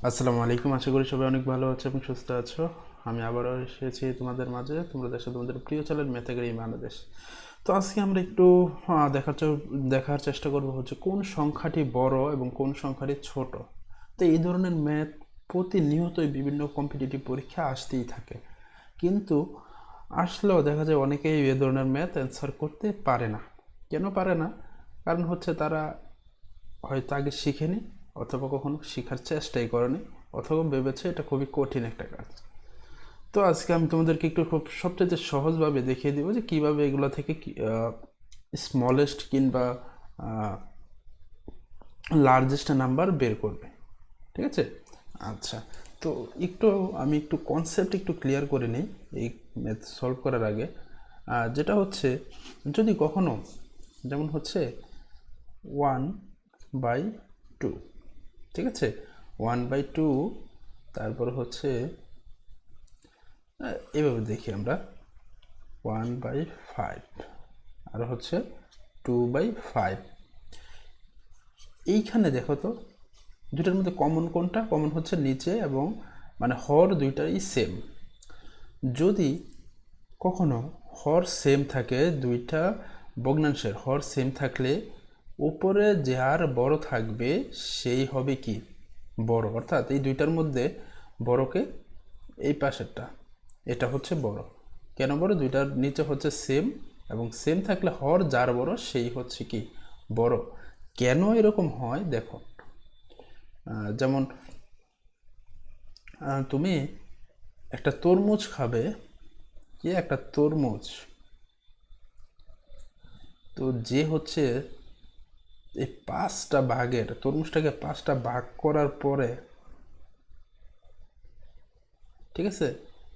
আসসালামু আলাইকুম। আশা করি সবাই অনেক ভালো আছো এবং সুস্থ আছো। আমি আবারও এসেছি তোমাদের মাঝে, তোমাদের সাথে তোমাদের প্রিয় চ্যানেল ম্যাথাগেরি বাংলাদেশ। তো আজকে আমরা একটু দেখার চেষ্টা করব হচ্ছে কোন সংখ্যাটি বড় এবং কোন সংখ্যাটি ছোট। তো এই ধরনের ম্যাথ প্রতিনিয়তই বিভিন্ন কম্পিটিটিভ পরীক্ষা আসতেই থাকে, কিন্তু আসলেও দেখা যায় অনেকেই এ ধরনের ম্যাথ অ্যান্সার করতে পারে না। কেন পারে না? কারণ হচ্ছে তারা হয়তো আগে শিখেনি, অথবা কখনো শেখার চেষ্টাই করেনি, অথবা ভেবেছে এটা খুবই কঠিন একটা কাজ। তো আজকে আমি তোমাদেরকে একটু খুব সবচেয়ে সহজভাবে দেখিয়ে দিব যে কিভাবে এগুলো থেকে স্মলেস্ট কিংবা লার্জেস্ট নাম্বার বের করবে। ঠিক আছে? আচ্ছা, তো আমি একটু কনসেপ্ট একটু ক্লিয়ার করে নিই এই ম্যাথ সলভ করার আগে। যেটা হচ্ছে, যদি কখনো যেমন হচ্ছে 1/2, ঠিক আছে, 1/2, তারপরে হচ্ছে এভাবে দেখি আমরা 1/5, আর হচ্ছে 2/5। এইখানে দেখো তো, দুটার মধ্যে কমন কোনটা? কমন হচ্ছে নিচে এবং মানে হর দুইটাই সেম। যদি কখনো হর সেম থাকে, দুইটা ভগ্নাংশের হর সেম থাকলে উপরে যার বড় থাকবে সেই হবে কি বড়, অর্থাৎ এই দুইটার মধ্যে বড়কে এই পাশেরটা, এটা হচ্ছে বড়। কেন বড়? দুইটার নিচে হচ্ছে সেম, এবং সেম থাকলে হর যার বড় সেই হচ্ছে কি বড়। কেন এরকম হয় দেখো, যেমন তুমি একটা তরমুজ খাবে, কি একটা তরমুজ, তো যে হচ্ছে এই 5টা ভাগের তরমুজটাকে 5টা ভাগ করার পরে, ঠিক আছে,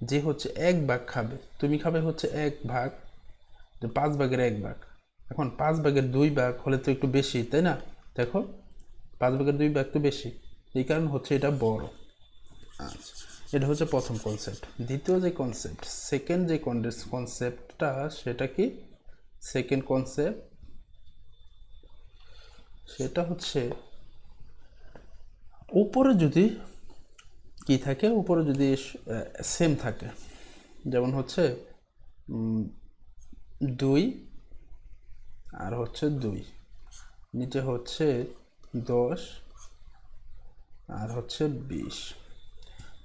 যে হচ্ছে 1 ভাগ খাবে, তুমি খাবে হচ্ছে 1 ভাগ, 5 ভাগের 1 ভাগ। এখন 5 ভাগের 2 ভাগ হলে তো একটু বেশি, তাই না? দেখো, 5 ভাগের 2 ভাগ তো বেশি, এই কারণ হচ্ছে এটা বড়। আচ্ছা, এটা হচ্ছে প্রথম কনসেপ্ট। দ্বিতীয় যে কনসেপ্ট, সেকেন্ড যে কনসেপ্টটা, সেটা কি? সেকেন্ড কনসেপ্ট সেটা হচ্ছে, উপরে যদি কি থাকে, উপরে যদি সেম থাকে, যেমন হচ্ছে 2 আর হচ্ছে 2, নিচে হচ্ছে 10 আর হচ্ছে 20।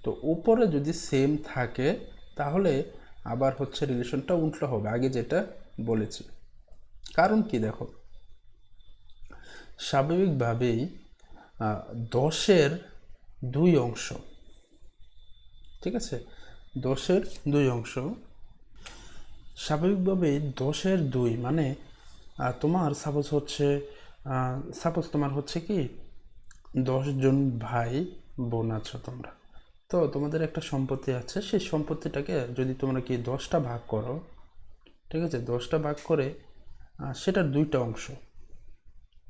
তো উপরে যদি সেম থাকে তাহলে আবার হচ্ছে রিলেশনটা উল্টো হবে, আগে যেটা বলেছি। কারণ কি দেখো, স্বাভাবিকভাবেই 10-এর 2 অংশ, ঠিক আছে, 10-এর 2 অংশ, স্বাভাবিকভাবেই 10-এর 2 মানে তোমার সাপোজ তোমার হচ্ছে কি 10 জন ভাই বোন আছো তোমরা। তো তোমাদের একটা সম্পত্তি আছে, সেই সম্পত্তিটাকে যদি তোমরা কি 10টা ভাগ করো, ঠিক আছে, 10টা ভাগ করে সেটার 2টা অংশ,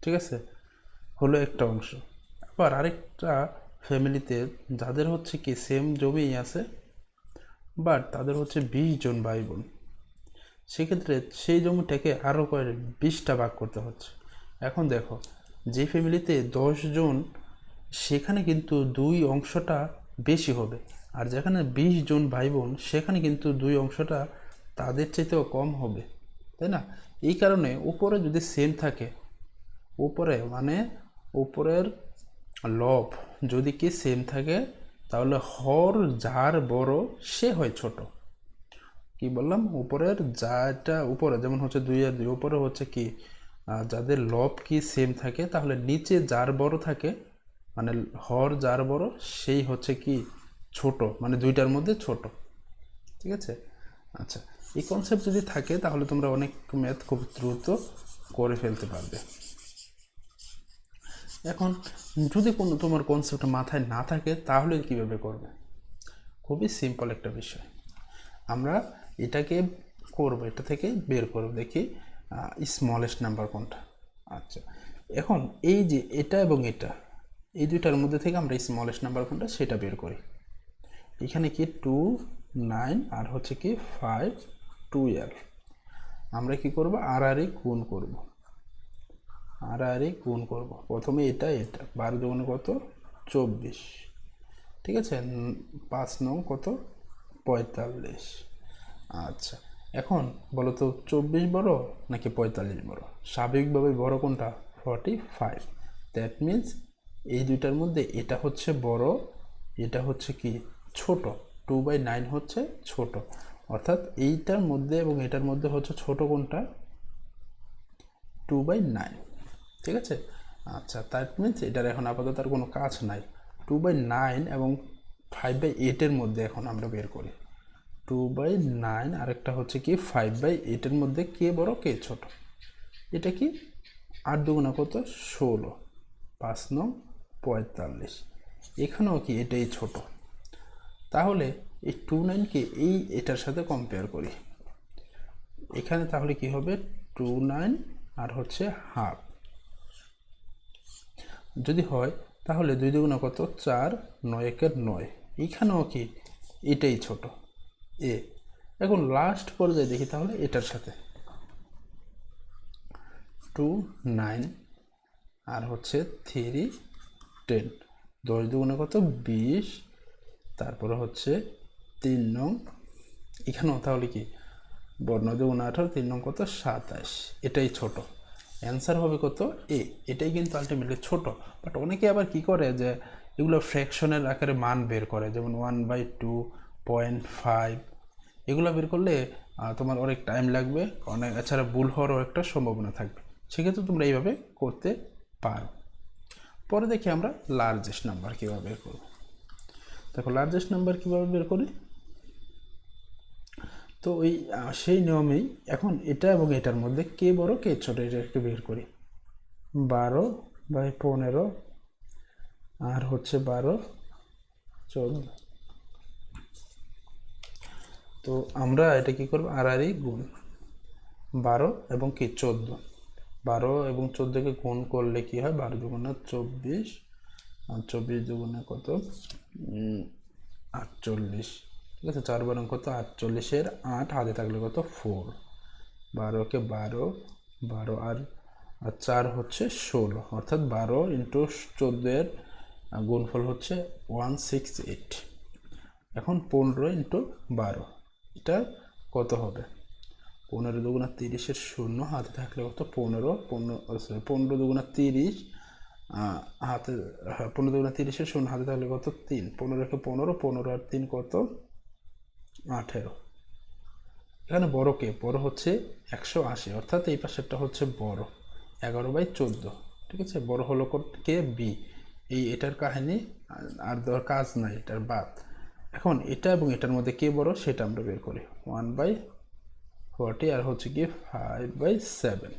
ঠিক আছে, হলো একটা অংশ। আবার আরেকটা ফ্যামিলিতে যাদের হচ্ছে কি সেম জমিই আছে, বাট তাদের হচ্ছে 20 জন ভাই বোন, সেক্ষেত্রে সেই জমিটাকে আরও 20টা ভাগ করতে হচ্ছে। এখন দেখো, যে ফ্যামিলিতে 10 জন, সেখানে কিন্তু 2 অংশটা বেশি হবে, আর যেখানে 20 জন ভাই বোন সেখানে কিন্তু 2 অংশটা তাদের চাইতেও কম হবে, তাই না? এই কারণে উপরে যদি সেম থাকে, উপরে মানে উপরের লব যদি কি সেম থাকে, তাহলে হর যার বড় সে হয় ছোট। কি বললাম? উপরের যাটা উপরে যেমন হচ্ছে 2 আর 2, উপরে হচ্ছে কি যাদের লব কি সেম থাকে, তাহলে নিচে যার বড় থাকে, মানে হর যার বড় সেই হচ্ছে কি ছোট, মানে দুইটার মধ্যে ছোট। ঠিক আছে? আচ্ছা, এই কনসেপ্ট যদি থাকে তাহলে তোমরা অনেক ম্যাথ খুব দ্রুত করে ফেলতে পারবে। এখন যদি কোনো তোমার কনসেপ্ট মাথায় না থাকে তাহলে কিভাবে করবে? খুবই সিম্পল একটা বিষয়। আমরা এটাকে করব, এটা থেকে বের করব, দেখি স্মলেস্ট নাম্বার কোনটা। আচ্ছা, এখন এই যে এটা এবং এটা, এই দুইটার মধ্যে থেকে আমরা স্মলেস্ট নাম্বার কোনটা সেটা বের করি। এখানে কি 2, 9 আর হচ্ছে কি 5, 12। আমরা কি করব? আর গুণ করব, আর গুণ করব। প্রথমে এটা এটা 12 দুগুণে কত? 24। ঠিক আছে, 5 নং কত 45। আচ্ছা, এখন বলো তো 24 বড় নাকি 45 বড়? স্বাভাবিকভাবে বড় কোনটা? 45। দ্যাট মিন্স এই দুইটার মধ্যে এটা হচ্ছে বড়, এটা হচ্ছে কি ছোট। 2/9 হচ্ছে ছোট, অর্থাৎ এইটার মধ্যে এবং এটার মধ্যে হচ্ছে ছোট কোনটা? 2/9। ঠিক আছে। আচ্ছা, দ্যাট মিন্স এটার এখন আপাতত আর কোনো কাজ নাই। 2/9 এবং 5/8 মধ্যে এখন আমরা বের করি। 2/9 আরেকটা হচ্ছে কি 5/8 মধ্যে কে বড় কে ছোট? এটা কি 8 দুগুণা কত 16, 5 নং 45। এখানেও কি এটাই ছোট। তাহলে এই 29কে এটার সাথে কম্পেয়ার করি। এখানে তাহলে কি হবে 29 আর হচ্ছে হাফ যদি হয়, তাহলে 2 দুগুণা কত 4, 9 একের 9। এইখানেও কি এটাই ছোট এ। এখন লাস্ট পর্যায়ে দেখি তাহলে এটার সাথে 29 আর হচ্ছে 3, 10, 10 দুগুণে কত 20, তারপরে হচ্ছে 3 নং, এখানেও তাহলে কি 9 দুগুণে 18, 3 নং কত 27। এটাই ছোট, অ্যান্সার হবে কত এ। এটাই কিন্তু আলটিমেটলি ছোট। বাট অনেকে আবার কি করে যে এগুলো ফ্র্যাকশনের আকারে মান বের করে, যেমন 1/2, 0.5, এগুলো বের করলে তোমার অনেক টাইম লাগবে, অনেক এছাড়া ভুল হওয়ারও একটা সম্ভাবনা থাকবে। সেক্ষেত্রে তোমরা এইভাবে করতে পারো। পরে দেখি আমরা লার্জেস্ট নাম্বার কীভাবে বের করব। দেখো লার্জেস্ট নাম্বার কীভাবে বের করি, তো ওই সেই নিয়মেই এখন এটা এবং এটার মধ্যে কে বড় কে ছোট এটা একটু বের করি। 12/15 আর হচ্ছে 12, 14। তো আমরা এটা কি করব, আড়াআড়ি গুণ 12 এবং কি 14। 12 এবং 14কে গুণ করলে কি হয়, 12 দুগুণে 24 আর 24 দুগুণে কত 48। ঠিক আছে, 4 বারং কত 48, 8 হাতে থাকলে কত 4, 12কে 12, 12 আর 4 হচ্ছে 16, অর্থাৎ 12 ইন্টু 14 গুণফল হচ্ছে 168। এখন 15 ইন্টু 12, এটা কত হবে? 15 দুগুণা 30-এর 0 হাতে থাকলে কত 15, 15 দুগুণা 30 হাতে, 15 দুগুণা 30-এর 0 হাতে থাকলে কত 3, 15কে 15, 15 আর 3 কত 18। এখানে বড় কে? বড় হচ্ছে 180, অর্থাৎ এই পাশেরটা হচ্ছে বড় 11/14। ঠিক আছে, বড় হলো কে বি। এটার কাহিনী আর দেওয়ার কাজ নাই, এটার বাদ। এখন এটা এবং এটার মধ্যে কে বড় সেটা আমরা বের করি। 1/40 আর হচ্ছে কি 5/7,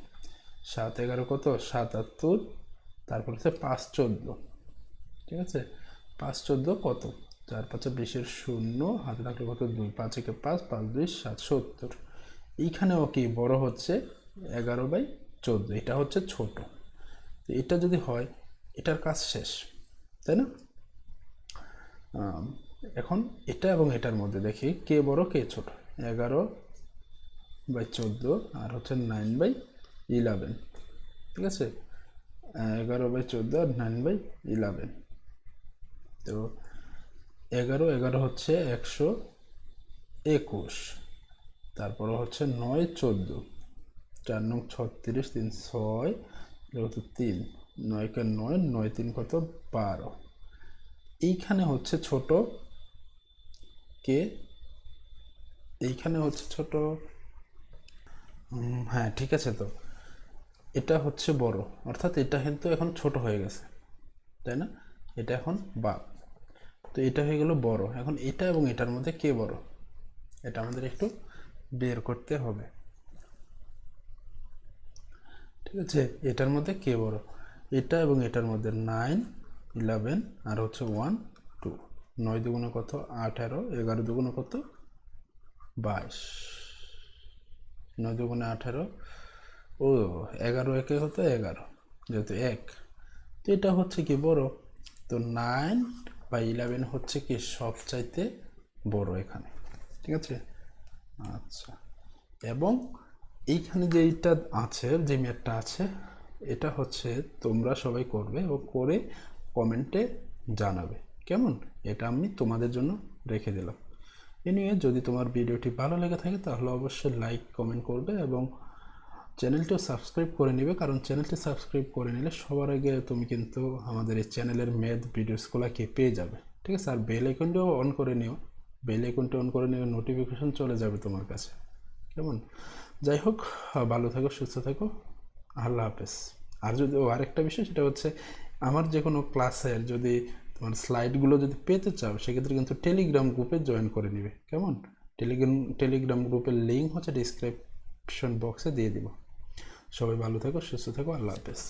7 11 কত 77, তারপর হচ্ছে 5 14। ঠিক আছে, 5 14 কত 4 5 20-এর 0 হাতে থাকলে কত 2, 5 1 5, 5 2 7, 70। এইখানেও কি বড় হচ্ছে 11/14, এটা হচ্ছে ছোট। এটা যদি হয় এটার কাজ শেষ, তাই না? এখন এটা এবং এটার মধ্যে দেখি কে বড় কে ছোট। 11/14 আর হচ্ছে 9/11। ঠিক আছে, 11/14 আর 9/11। তো 11 11 হচ্ছে 121, তারপরে হচ্ছে 9 14, 4 নং 36, 3 6 কত 3, 9 কে 9, 9 3 কত 12। এইখানে হচ্ছে ছোট কে, এইখানে হচ্ছে ছোট, হ্যাঁ ঠিক আছে। তো এটা হচ্ছে বড়, অর্থাৎ এটা কিন্তু এখন ছোট হয়ে গেছে, তাই না? এটা এখন বাদ, তো এটা হয়ে গেল বড়। এখন এটা এবং এটার মধ্যে কে বড়, এটা আমাদের একটু বের করতে হবে। ঠিক আছে, এটার মধ্যে কে বড়, এটা এবং এটার মধ্যে 9 11 আর হচ্ছে 1 2, 9 দুগুণে কত 18, 11 দুগুণে কত 22, 9 দুগুণে 18, ও 11 একে হতো 11, যেহেতু 1, তো এটা হচ্ছে কি বড়। তো 9/11 হচ্ছে কি সবচাইতে বড় এখানে। ঠিক আছে, আচ্ছা। এবং এইখানে যে এইটা আছে, যে ম্যাথটা আছে, এটা হচ্ছে তোমরা সবাই করবে ও করে কমেন্টে জানাবে। কেমন, এটা আমি তোমাদের জন্য রেখে দিলাম। এনিওয়ে, যদি তোমার ভিডিওটি ভালো লেগে থাকে তাহলে অবশ্যই লাইক কমেন্ট করবে এবং চ্যানেলটিও সাবস্ক্রাইব করে নেবে, কারণ চ্যানেলটি সাবস্ক্রাইব করে নিলে সবার আগে তুমি কিন্তু আমাদের এই চ্যানেলের ম্যাথ ভিডিওসগুলোকে পেয়ে যাবে, ঠিক আছে। আর বেল আইকনটিও অন করে নিও, বেল আইকনটি অন করে নিও, নোটিফিকেশন চলে যাবে তোমার কাছে, কেমন। যাই হোক, ভালো থাকো, সুস্থ থাকো, আল্লাহ হাফেজ। আর যদি আরেকটা বিষয়, সেটা হচ্ছে আমার যে কোনো ক্লাসের যদি তোমার স্লাইডগুলো যদি পেতে চাও, সেক্ষেত্রে কিন্তু টেলিগ্রাম গ্রুপে জয়েন করে নিবে, কেমন। টেলিগ্রাম গ্রুপের লিঙ্ক হচ্ছে ডিসক্রিপশন বক্সে দিয়ে দিব। সবাই ভালো থাকো, সুস্থ থাকো, আল্লাহ হাফেজ।